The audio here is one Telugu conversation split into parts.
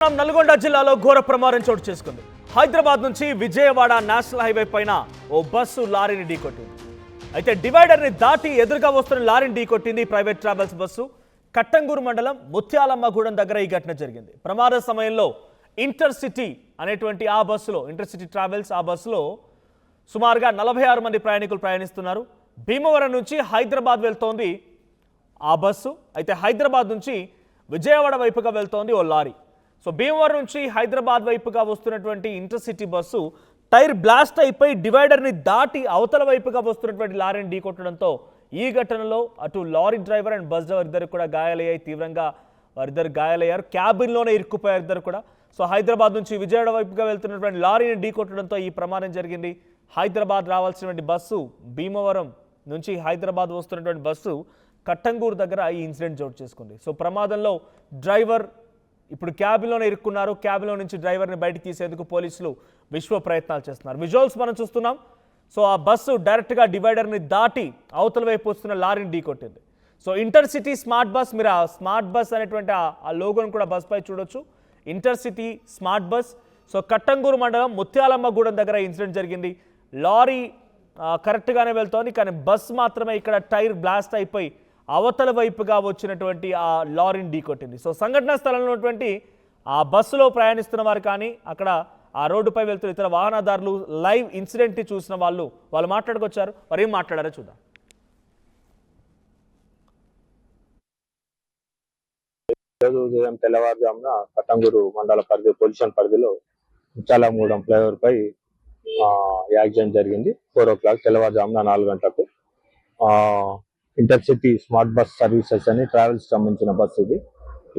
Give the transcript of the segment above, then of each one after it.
నల్గొండ జిల్లాలో ఘోర ప్రమాదం చోటు చేసుకుంది. హైదరాబాద్ నుంచి విజయవాడ నేషనల్ హైవే పైన ఓ బస్సు లారీని ఢీకొట్టింది. అయితే డివైడర్ ని దాటి ఎదురుగా వస్తున్న లారీని ఢీకొట్టింది ప్రైవేట్ ట్రావెల్స్ బస్సు. కట్టంగూరు మండలం ముత్యాలమ్మగూడెం దగ్గర ఈ ఘటన జరిగింది. ప్రమాద సమయంలో ఇంటర్సిటీ అనేటువంటి ఆ బస్సులో, ఇంటర్సిటీ ట్రావెల్స్ ఆ బస్సులో సుమారుగా 46 మంది ప్రయాణికులు ప్రయాణిస్తున్నారు. భీమవరం నుంచి హైదరాబాద్ వెళ్తోంది ఆ బస్సు. అయితే హైదరాబాద్ నుంచి విజయవాడ వైపుగా వెళ్తోంది ఓ లారీ. సో భీమవరం నుంచి హైదరాబాద్ వైపుగా వస్తున్నటువంటి ఇంటర్సిటీ బస్సు టైర్ బ్లాస్ట్ అయిపోయి డివైడర్ని దాటి అవతల వైపుగా వస్తున్నటువంటి లారీని ఢీకొట్టడంతో ఈ ఘటనలో అటు lorry driver and bus driver ఇద్దరు కూడా గాయాలయ్యాయి. తీవ్రంగా వారిద్దరు గాయాలయ్యారు. క్యాబిన్లోనే ఇరుక్కుపోయారు ఇద్దరు కూడా. సో హైదరాబాద్ నుంచి విజయవాడ వైపుగా వెళ్తున్నటువంటి లారీని ఢీకొట్టడంతో ఈ ప్రమాదం జరిగింది. హైదరాబాద్ రావాల్సినటువంటి బస్సు, భీమవరం నుంచి హైదరాబాద్ వస్తున్నటువంటి బస్సు కట్టంగూరు దగ్గర ఈ ఇన్సిడెంట్ చోటు చేసుకుంది. సో ప్రమాదంలో డ్రైవర్ ఇప్పుడు క్యాబిన్లోనే ఇరుక్కున్నారు. క్యాబిన్లో నుంచి డ్రైవర్ని బయటకు తీసేందుకు పోలీసులు విశ్వ ప్రయత్నాలు చేస్తున్నారు. విజువల్స్ మనం చూస్తున్నాం. సో ఆ బస్సు డైరెక్ట్గా డివైడర్ని దాటి అవతల వైపు వస్తున్న లారీని ఢీకొట్టింది. సో ఇంటర్సిటీ స్మార్ట్ బస్, మీరు ఆ స్మార్ట్ బస్ అనేటువంటి ఆ లోగోను కూడా బస్ పై చూడొచ్చు. Intercity smart bus. So Kattangur మండలం ముత్యాలమ్మగూడెం దగ్గర ఇన్సిడెంట్ జరిగింది. లారీ కరెక్ట్గానే వెళ్తోంది, కానీ బస్ మాత్రమే ఇక్కడ టైర్ బ్లాస్ట్ అయిపోయి అవతల వైపుగా వచ్చినటువంటి ఆ లారీని ఢీకొట్టింది. సో సంఘటనా స్థలంలో ఉన్నటువంటి ఆ బస్సులో ప్రయాణిస్తున్న వారు కానీ అక్కడ ఆ రోడ్డుపై వెళ్తున్న ఇతర వాహనదారులు లైవ్ ఇన్సిడెంట్ని చూసిన వాళ్ళు మాట్లాడుకొచ్చారు. మరి ఏం మాట్లాడారో చూద్దాం. ఉదయం తెల్లవారుజామున కట్టంగూరు మండల పొజిషన్ పరిధిలో ముత్యాలమ్మగూడెం ఫ్లైఓవర్ పై యాక్సిడెంట్ జరిగింది. 4 o'clock తెల్లవారుజామున 4 గంటలకు. ఇంటర్సిటీ స్మార్ట్ బస్ సర్వీసెస్ అని ట్రావెల్స్ సంబంధించిన బస్సు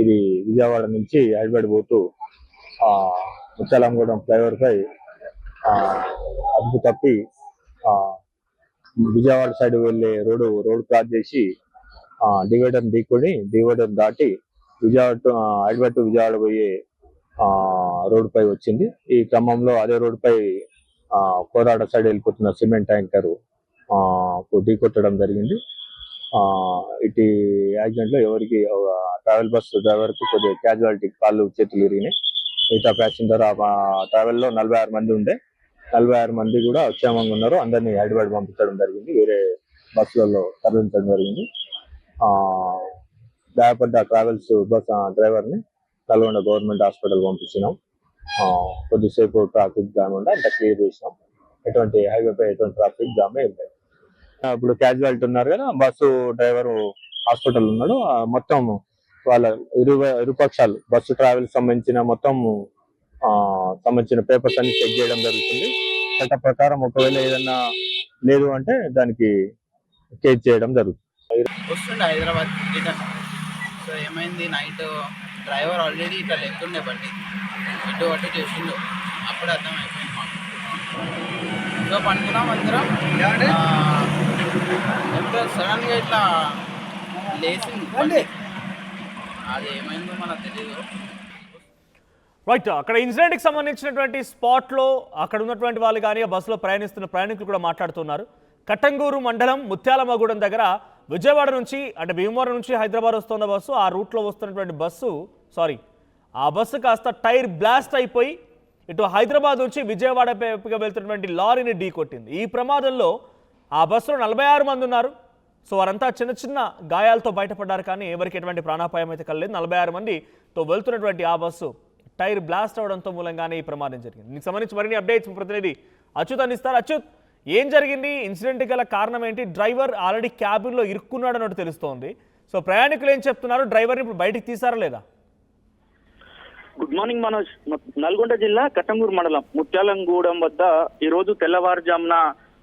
ఇది విజయవాడ నుంచి హైదరాబాద్ పోతూ ముత్యాలమ్మగూడెం ఫ్లైఓవర్ పై అదుపు తప్పి విజయవాడ సైడ్ వెళ్ళే రోడ్ క్రాస్ చేసి డివైడర్ ఢీకొని డివైడర్ దాటి హైదరాబాద్ టు విజయవాడ పోయే రోడ్ పై వచ్చింది. ఈ క్రమంలో అదే రోడ్ పై కోరాడ సైడ్ వెళ్ళిపోతున్న సిమెంట్ ట్యాంకర్ ఢీకొట్టడం జరిగింది. ఇటు యాక్సిడెంట్ లో ఎవరికి ట్రావెల్ బస్ డ్రైవర్ కు కొద్దిగా క్యాజువాలిటీ, కాళ్ళు చేతులు ఇరిగినాయి. మిగతా ప్యాసింజర్ ట్రావెల్ లో 46 మంది ఉండే, 46 మంది కూడా క్షేమంగా ఉన్నారు. అందరినీ హైదరాబాద్ పంపించడం జరిగింది, వేరే బస్సులలో తరలించడం జరిగింది. గాయపడ్డ ట్రావెల్స్ బస్ డ్రైవర్ ని నల్గొండ గవర్నమెంట్ హాస్పిటల్ పంపించినాం. కొద్దిసేపు ట్రాఫిక్ జామ్ ఉండే అంత క్లియర్ చేసినాం. ఎటువంటి హైవే పై ఎటువంటి ట్రాఫిక్ జామ్ ఏం లేదు. ఇప్పుడు క్యాజువాలిటీ ఉన్నారు కదా, బస్సు డ్రైవర్ హాస్పిటల్ ఉన్నాడు. మొత్తం వాళ్ళ ఇరుపక్షాలు బస్సు ట్రావెల్ సంబంధించిన మొత్తం సంబంధించిన పేపర్స్ అన్ని చెక్ చేయడం జరుగుతుంది. చట్ట ప్రకారం ఒకవేళ ఏదన్నా లేదు అంటే దానికి కేసు చేయడం జరుగుతుంది. వస్తుండే హైదరాబాద్ రిటర్న్. సో ఏమైంది, నైట్ డ్రైవర్ ఆల్రెడీ ఇట్లా లెక్కుండే బండి ఇటు అటు చేసిండు. అప్పుడు అర్థం అయిపోయింది మాకు. సో పనుకున్నాం అందరం. ఎప్పుడు సడన్గా ఇట్లా లేచింది, అది ఏమైందో మనకు తెలియదు. రైట్, అక్కడ ఇన్సిడెంట్కి సంబంధించినటువంటి స్పాట్లో అక్కడ ఉన్నటువంటి వాళ్ళు కానీ ఆ బస్సులో ప్రయాణిస్తున్న ప్రయాణికులు కూడా మాట్లాడుతున్నారు. కట్టంగూరు మండలం ముత్యాలమ్మగూడెం దగ్గర విజయవాడ నుంచి అంటే భీమవరం నుంచి హైదరాబాద్ వస్తున్న బస్సు, ఆ రూట్లో వస్తున్నటువంటి ఆ బస్సు కాస్త టైర్ బ్లాస్ట్ అయిపోయి ఇటు హైదరాబాద్ నుంచి విజయవాడ వైపుగా వెళ్తున్నటువంటి లారీని ఢీకొట్టింది. ఈ ప్రమాదంలో ఆ బస్సులో 46 మంది ఉన్నారు. సో వారంతా చిన్న చిన్న గాయాలతో బయటపడ్డారు, కానీ ఎవరికి ఎటువంటి ప్రాణాపాయం అయితే కలలేదు. 46 మందితో వెళ్తున్నటువంటి ఆ బస్సు టైర్ బ్లాస్ట్ అవడంతో మూలంగానే ఈ ప్రమాదం జరిగింది. దీనికి సంబంధించి మరిన్ని అప్డేట్స్ ప్రతినిధి అచ్యుత్ అందిస్తారు. అచ్యుత్, ఏం జరిగింది? ఇన్సిడెంట్ గల కారణం ఏంటి? డ్రైవర్ ఆల్రెడీ క్యాబిన్లో ఇరుక్కున్నాడు అన్నట్టు తెలుస్తోంది. సో ప్రయాణికులు ఏం చెప్తున్నారు? డ్రైవర్ని ఇప్పుడు బయటికి తీసారా లేదా? Good morning Manoj. నల్గొండ జిల్లా కట్టంగూరు మండలం ముత్యాలంగూడెం వద్ద ఈ రోజు తెల్లవారుజామున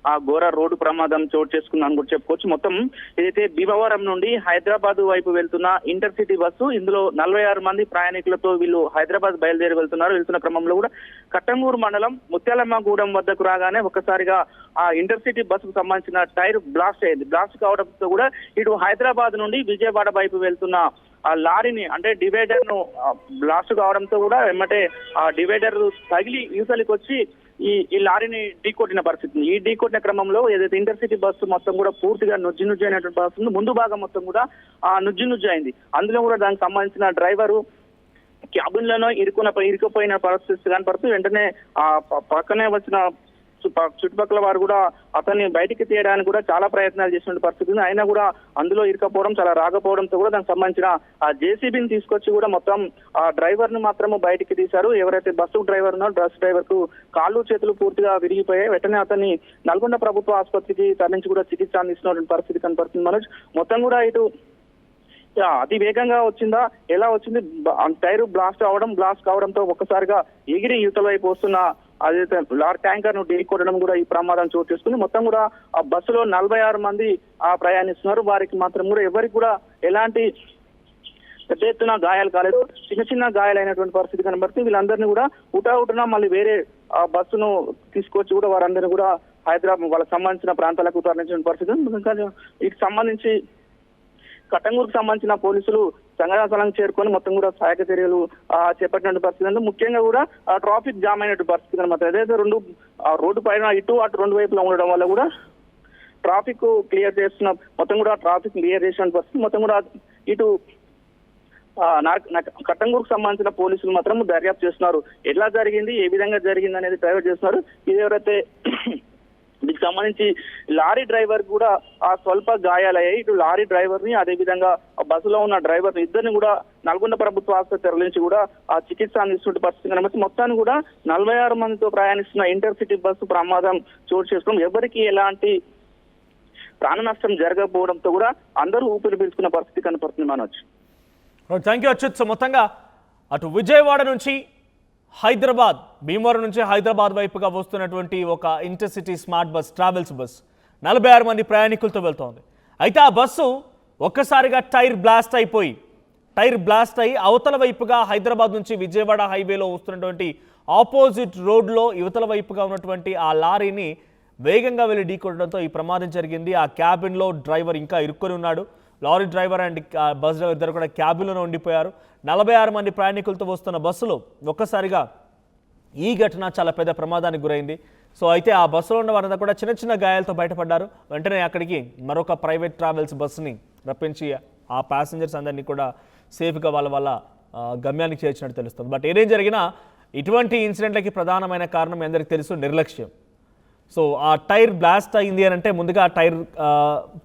ఆ ఘోర రోడ్డు ప్రమాదం చోటు చేసుకుందని కూడా చెప్పుకోవచ్చు. మొత్తం ఏదైతే భీమవరం నుండి హైదరాబాద్ వైపు వెళ్తున్న ఇంటర్సిటీ బస్సు, ఇందులో 46 మంది ప్రయాణికులతో వీళ్ళు హైదరాబాద్ బయలుదేరి వెళ్తున్న క్రమంలో కూడా కట్టంగూరు మండలం ముత్యాలమ్మగూడెం వద్దకు రాగానే ఒక్కసారిగా ఆ ఇంటర్సిటీ బస్సుకు సంబంధించిన టైర్ బ్లాస్ట్ అయింది. బ్లాస్ట్ కావడంతో కూడా ఇటు హైదరాబాద్ నుండి విజయవాడ వైపు వెళ్తున్న ఆ లారీని అంటే డివైడర్ ను బ్లాస్ట్ కావడంతో కూడా వెంబటే ఆ డివైడర్ తగిలి యూసలికి వచ్చి ఈ లారీని ఢీకొట్టిన పరిస్థితి. ఈ ఢీకొట్టిన క్రమంలో ఏదైతే ఇంటర్సిటీ బస్సు మొత్తం కూడా పూర్తిగా నుజ్జు అయినటువంటి బస్సు ముందు భాగం మొత్తం కూడా నుజ్జు అయింది. అందులో కూడా దానికి సంబంధించిన డ్రైవరు క్యాబిన్లను ఇరుక్కుపోయిన పరిస్థితి కనపడుతుంది. వెంటనే ఆ పక్కనే వచ్చిన చుట్టుపక్కల వారు కూడా అతన్ని బయటికి తీయడానికి కూడా చాలా ప్రయత్నాలు చేసిన పరిస్థితి ఉంది. అయినా కూడా అందులో ఇరుకపోవడం చాలా రాకపోవడంతో కూడా దానికి సంబంధించిన ఆ జేసీబీని తీసుకొచ్చి కూడా మొత్తం ఆ డ్రైవర్ ను మాత్రము బయటికి తీశారు. ఎవరైతే బస్సు డ్రైవర్ ఉన్నారో బస్ డ్రైవర్ కు కాళ్ళు చేతులు పూర్తిగా విరిగిపోయాయి. వెంటనే అతన్ని నల్గొండ ప్రభుత్వ ఆసుపత్రికి తరలించి కూడా చికిత్స అందిస్తున్న పరిస్థితి కనపడుతుంది. మనోజ్, మొత్తం కూడా ఇటు అతి వేగంగా వచ్చిందా, ఎలా వచ్చింది, టైర్ బ్లాస్ట్ కావడంతో ఒక్కసారిగా ఎగిరి యువతల వైపు వస్తున్న అదైతే లారీ ట్యాంకర్ ను ఢీకొట్టడం కూడా ఈ ప్రమాదం చోటు చేసుకుంది. మొత్తం కూడా ఆ బస్సులో 46 మంది ప్రయాణిస్తున్నారు. వారికి మాత్రం కూడా ఎవరికి కూడా ఎలాంటి పెద్ద ఎత్తున గాయాలు కాలేదు, చిన్న గాయాలైనటువంటి పరిస్థితి కనబడుతుంది. వీళ్ళందరినీ కూడా ఉటావుటున మళ్ళీ వేరే బస్సును తీసుకొచ్చి కూడా వారందరినీ కూడా హైదరాబాద్ వాళ్ళకి సంబంధించిన ప్రాంతాలకు తరలించిన పరిస్థితి. వీటికి సంబంధించి కట్టంగూరుకు సంబంధించిన పోలీసులు సంఘటనా స్థలానికి చేరుకొని మొత్తం కూడా సహాయక చర్యలు చేపట్టిన పరిస్థితి. ముఖ్యంగా కూడా ట్రాఫిక్ జామ్ అయినటువంటి పరిస్థితి అనమాట. ఏదైతే రోడ్డు పైన ఇటు అటు రెండు వైపులా ఉండడం వల్ల కూడా ట్రాఫిక్ క్లియర్ చేస్తున్న ట్రాఫిక్ క్లియర్ చేసిన పరిస్థితి. మొత్తం కూడా ఇటు కట్టంగూరుకు సంబంధించిన పోలీసులు మాత్రం దర్యాప్తు చేస్తున్నారు. ఎట్లా జరిగింది, ఏ విధంగా జరిగింది అనేది డ్రైవర్ చేస్తున్నారు. ఇది ఎవరైతే దీనికి సంబంధించి లారీ డ్రైవర్ కూడా స్వల్ప గాయాలయ్యాయి. ఇటు లారీ డ్రైవర్ ని అదే విధంగా బస్సులో ఉన్న డ్రైవర్ ఇద్దరిని కూడా నల్గొండ ప్రభుత్వ ఆసుపత్రి తరలించి కూడా చికిత్స అందిస్తున్న పరిస్థితి కనబడుతుంది. మొత్తాన్ని కూడా 46 మందితో ప్రయాణిస్తున్న ఇంటర్సిటీ బస్సు ప్రమాదం చోటు చేసుకోవడం, ఎవరికి ఎలాంటి ప్రాణ నష్టం జరగకపోవడంతో కూడా అందరూ ఊపిరి పీల్చుకున్న పరిస్థితి కనపడుతుంది. Manoj, thank you Achyut. So మొత్తంగా అటు విజయవాడ నుంచి హైదరాబాద్, భీమవరం నుంచి హైదరాబాద్ వైపుగా వస్తున్నటువంటి ఒక intercity smart bus, travels bus 46 మంది ప్రయాణికులతో వెళ్తోంది. అయితే ఆ బస్సు ఒక్కసారిగా టైర్ బ్లాస్ట్ అయ్యి అవతల వైపుగా హైదరాబాద్ నుంచి విజయవాడ హైవేలో వస్తున్నటువంటి ఆపోజిట్ రోడ్లో యువతల వైపుగా ఉన్నటువంటి ఆ లారీని వేగంగా వెళ్ళి ఢీకొట్టడంతో ఈ ప్రమాదం జరిగింది. ఆ క్యాబిన్లో డ్రైవర్ ఇంకా ఇరుక్కొని ఉన్నాడు. Lorry driver and bus driver ఇద్దరు కూడా క్యాబిన్లోనే ఉండిపోయారు. 46 మంది ప్రయాణికులతో వస్తున్న బస్సులో ఒక్కసారిగా ఈ ఘటన చాలా పెద్ద ప్రమాదానికి గురైంది. సో అయితే ఆ బస్సులో ఉన్న వారంతా కూడా చిన్న గాయాలతో బయటపడ్డారు. వెంటనే అక్కడికి మరొక ప్రైవేట్ ట్రావెల్స్ బస్సుని రప్పించి ఆ ప్యాసింజర్స్ అందరినీ కూడా సేఫ్గా వాళ్ళ గమ్యానికి చేర్చినట్టు తెలుస్తుంది. బట్ ఏదేం జరిగినా ఇటువంటి ఇన్సిడెంట్లకి ప్రధానమైన కారణం అందరికీ తెలుసు, నిర్లక్ష్యం. సో ఆ టైర్ బ్లాస్ట్ అయింది అని అంటే ముందుగా ఆ టైర్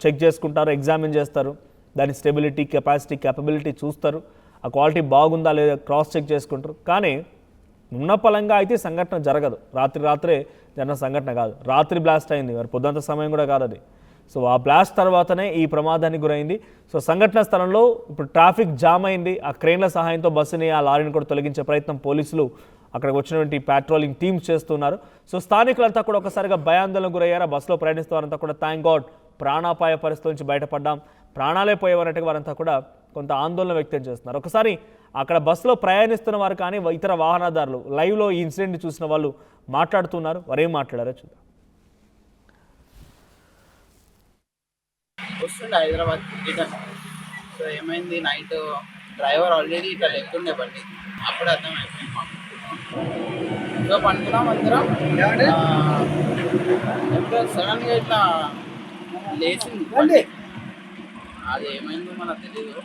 చెక్ చేసుకుంటారు, ఎగ్జామిన్ చేస్తారు, దాని స్టెబిలిటీ, కెపాసిటీ, క్యాపబిలిటీ చూస్తారు, ఆ క్వాలిటీ బాగుందా లేదా క్రాస్ చెక్ చేసుకుంటారు. కానీ ఉన్న పలంగా అయితే సంఘటన జరగదు. రాత్రే జరిగిన సంఘటన కాదు, రాత్రి బ్లాస్ట్ అయింది, మరి పొద్దుంత సమయం కూడా కాదు అది. సో ఆ బ్లాస్ట్ తర్వాతనే ఈ ప్రమాదానికి గురైంది. సో సంఘటన స్థలంలో ఇప్పుడు ట్రాఫిక్ జామ్ అయింది. ఆ క్రెయిన్ల సహాయంతో బస్సుని, ఆ లారీని కూడా తొలగించే ప్రయత్నం పోలీసులు అక్కడికి వచ్చినటువంటి పెట్రోలింగ్ టీమ్స్ చేస్తున్నారు. సో స్థానికులంతా కూడా ఒకసారిగా భయాందోళనకు గురయ్యారు. ఆ బస్సులో ప్రయాణిస్తున్న కూడా థ్యాంక్ గాడ్ ప్రాణాపాయ పరిస్థితి నుంచి బయటపడ్డాం, ప్రాణాలే పోయేవారంటే వారంతా కూడా కొంత ఆందోళన వ్యక్తం చేస్తున్నారు. ఒకసారి అక్కడ బస్సులో ప్రయాణిస్తున్న వారు కానీ ఇతర వాహనదారులు లైవ్లో ఈ ఇన్సిడెంట్ చూసిన వాళ్ళు మాట్లాడుతున్నారు. వారేం మాట్లాడారో చూద్దాం. వస్తుండే హైదరాబాద్ రిటర్న్. సో ఏమైంది, నైట్ డ్రైవర్ ఆల్రెడీ ఇట్లా లెక్కుండే బండి, అప్పుడు అర్థం అయిపోయింది మాకు. సో పనుకున్నాం అందరం. ఎప్పుడో సడన్గా ఇట్లా లేచింది, అది ఏమైందో మనకు తెలీదు.